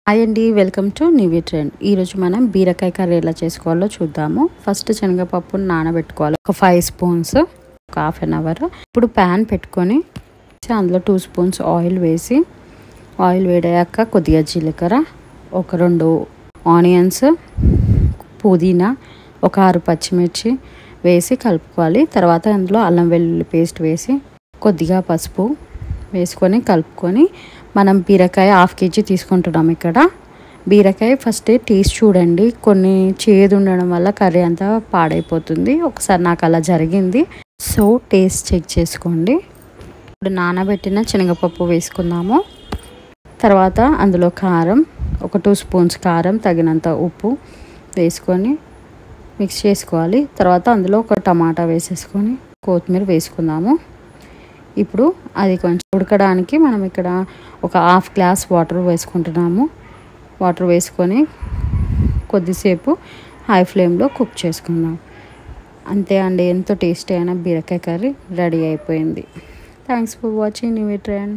Hi అండి, welcome to new trend. ఈరోజు మనం బీరకాయ కర్రీ ఎలా చేసుకోవాలో చూద్దాము. ఫస్ట్ శనగపప్పును నానబెట్టుకోవాలి, ఒక 5 స్పూన్స్, ఒక హాఫ్ అన్ అవర్. ఇప్పుడు ప్యాన్ పెట్టుకొని అందులో 2 స్పూన్స్ ఆయిల్ వేసి, ఆయిల్ వేడయ్యాక కొద్దిగా జీలకర్ర, ఒక 2 ఆనియన్స్, పుదీనా, ఒక 6 పచ్చిమిర్చి వేసి కలుపుకోవాలి. తర్వాత అందులో అల్లం వెల్లుల్లి పేస్ట్ వేసి కొద్దిగా పసుపు వేసుకొని కలుపుకొని, మనం బీరకాయ 1/2 kg తీసుకుంటున్నాం. ఇక్కడ బీరకాయ ఫస్ట్ టేస్ట్ చూడండి, కొన్ని చేదు ఉండడం వల్ల కర్రీ అంతా పాడైపోతుంది. ఒకసారి నాకు అలా జరిగింది, సో టేస్ట్ చెక్ చేసుకోండి. ఇప్పుడు నానబెట్టిన శనగపప్పు వేసుకుందాము. తర్వాత అందులో కారం, ఒక 2 స్పూన్స్ కారం, తగినంత ఉప్పు వేసుకొని మిక్స్ చేసుకోవాలి. తర్వాత అందులో ఒక టమాటా వేసేసుకొని కొత్తిమీర వేసుకుందాము. ఇప్పుడు అది కొంచెం ఉడకడానికి మనం ఇక్కడ ఒక 1/2 గ్లాస్ వాటర్ వేసుకుంటున్నాము. వాటర్ వేసుకొని కొద్దిసేపు హై ఫ్లేమ్లో కుక్ చేసుకుందాం. అంతే అండి, ఎంతో టేస్టీ అయిన బీరకాయ కర్రీ రెడీ అయిపోయింది. Thanks for watching new trend.